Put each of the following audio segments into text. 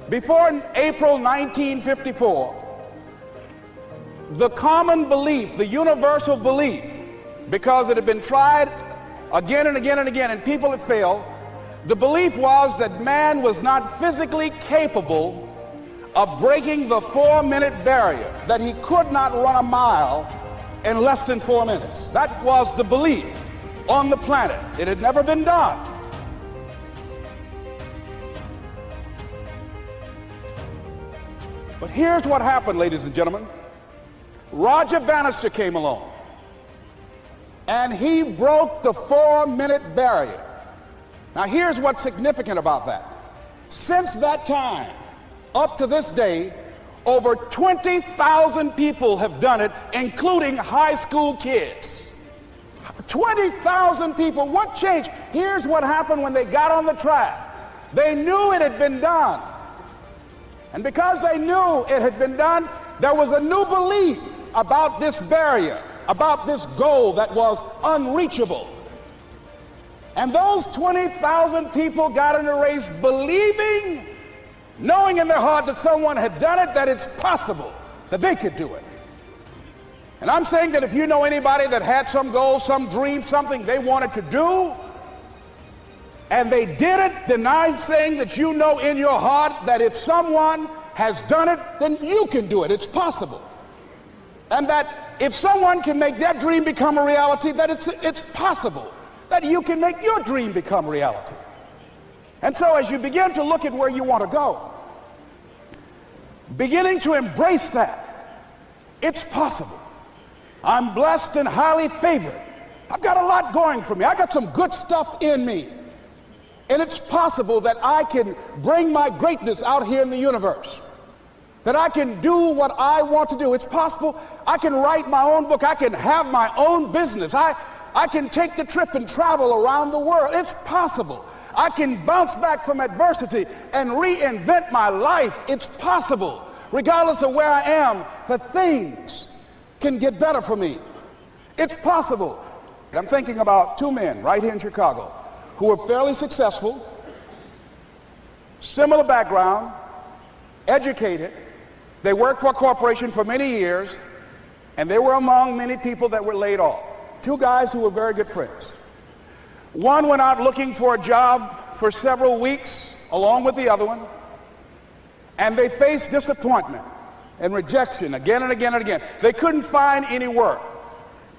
Before April 1954, the common belief, the universal belief, because it had been tried again and again and again and people had failed, the belief was that man was not physically capable of breaking the 4-minute barrier, that he could not run a mile in less than 4 minutes. That was the belief on the planet. It had never been done. But here's what happened, ladies and gentlemen. Roger Bannister came along, and he broke the 4-minute barrier. Now, here's what's significant about that. Since that time, up to this day, over 20,000 people have done it, including high school kids. 20,000 people. What changed? Here's what happened when they got on the track. They knew it had been done. And because they knew it had been done, there was a new belief about this barrier, about this goal that was unreachable. And those 20,000 people got in the race believing, knowing in their heart that someone had done it, that it's possible that they could do it. And I'm saying that if you know anybody that had some goal, some dream, something they wanted to do, and they did it, then I'm saying that you know in your heart that if someone has done it, then you can do it. It's possible. And that if someone can make their dream become a reality, that it's possible that you can make your dream become reality. And so as you begin to look at where you want to go, beginning to embrace that, it's possible. I'm blessed and highly favored. I've got a lot going for me. I got some good stuff in me. And it's possible that I can bring my greatness out here in the universe, that I can do what I want to do. It's possible I can write my own book. I can have my own business. I can take the trip and travel around the world. It's possible. I can bounce back from adversity and reinvent my life. It's possible. Regardless of where I am, that things can get better for me. It's possible. I'm thinking about two men right here in Chicago who were fairly successful, similar background, educated. They worked for a corporation for many years, and they were among many people that were laid off. Two guys who were very good friends. One went out looking for a job for several weeks along with the other one, and they faced disappointment and rejection again and again and again. They couldn't find any work,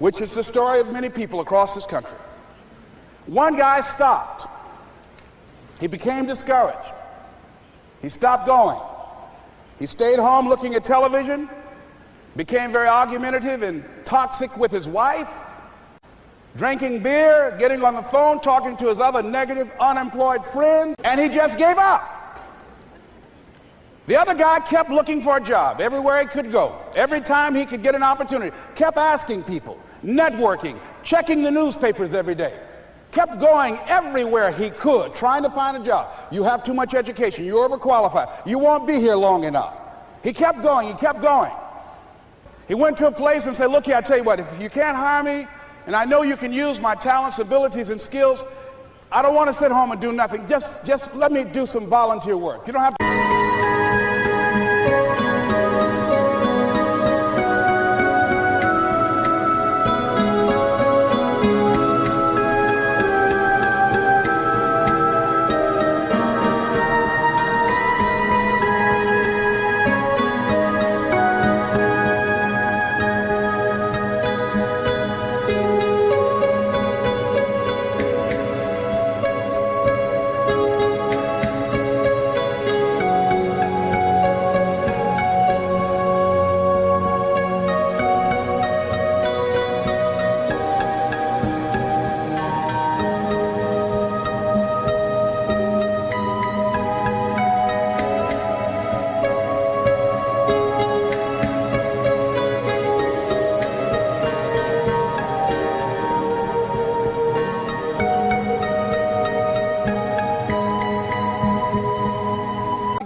which is the story of many people across this country. One guy stopped. He became discouraged. He stopped going. He stayed home looking at television, became very argumentative and toxic with his wife, drinking beer, getting on the phone, talking to his other negative, unemployed friends, and he just gave up. The other guy kept looking for a job everywhere he could go. Every time he could get an opportunity, kept asking people, networking, checking the newspapers every day. Kept going everywhere he could, trying to find a job. You have too much education. You're overqualified. You won't be here long enough. He kept going. He kept going. He went to a place and said, look here, I tell you what, if you can't hire me, and I know you can use my talents, abilities, and skills, I don't want to sit home and do nothing. Just let me do some volunteer work. You don't have to.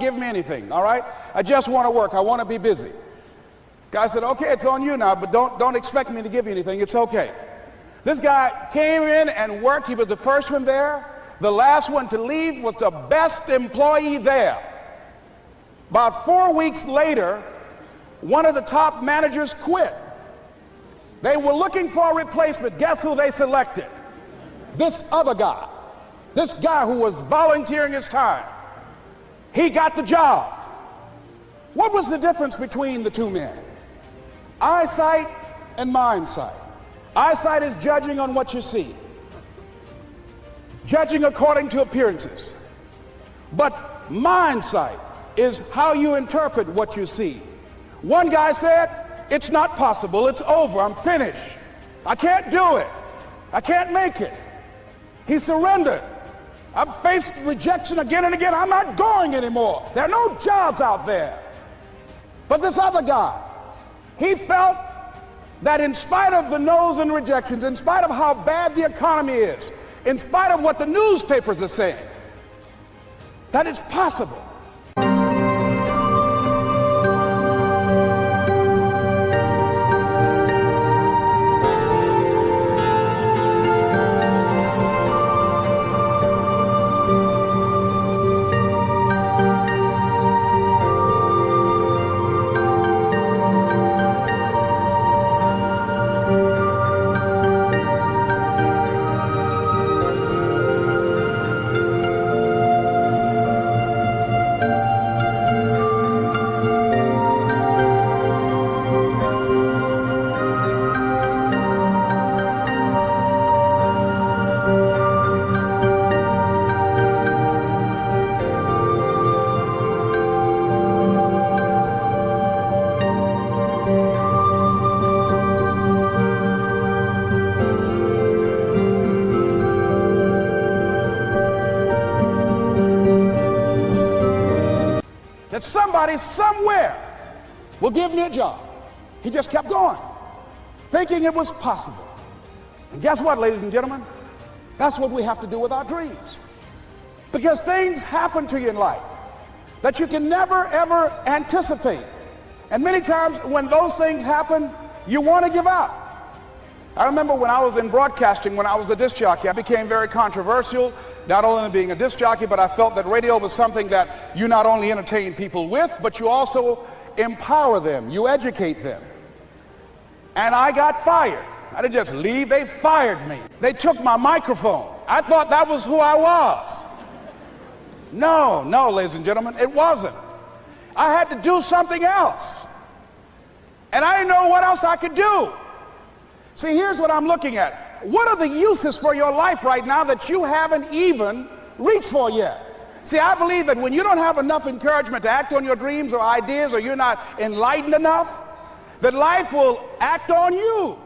Give me anything, all right? I just want to work. I want to be busy. Guy said, okay, it's on you now, but don't expect me to give you anything. It's okay. This guy came in and worked. He was the first one there. The last one to leave was the best employee there. About 4 weeks later, one of the top managers quit. They were looking for a replacement. Guess who they selected? This other guy. This guy who was volunteering his time. He got the job. What was the difference between the two men? Eyesight and mindsight. Eyesight is judging on what you see, judging according to appearances. But mindsight is how you interpret what you see. One guy said, it's not possible, it's over, I'm finished. I can't do it. I can't make it. He surrendered. I've faced rejection again and again. I'm not going anymore. There are no jobs out there. But this other guy, he felt that in spite of the no's and rejections, in spite of how bad the economy is, in spite of what the newspapers are saying, that it's possible. That somebody somewhere will give me a job. He just kept going, thinking it was possible. And guess what, ladies and gentlemen? That's what we have to do with our dreams. Because things happen to you in life that you can never, ever anticipate. And many times when those things happen, you want to give up. I remember when I was in broadcasting, when I was a disc jockey, I became very controversial, not only being a disc jockey, but I felt that radio was something that you not only entertain people with, but you also empower them, you educate them. And I got fired. I didn't just leave, they fired me. They took my microphone. I thought that was who I was. No, ladies and gentlemen, it wasn't. I had to do something else. And I didn't know what else I could do. See, here's what I'm looking at. What are the uses for your life right now that you haven't even reached for yet? See, I believe that when you don't have enough encouragement to act on your dreams or ideas, or you're not enlightened enough, that life will act on you.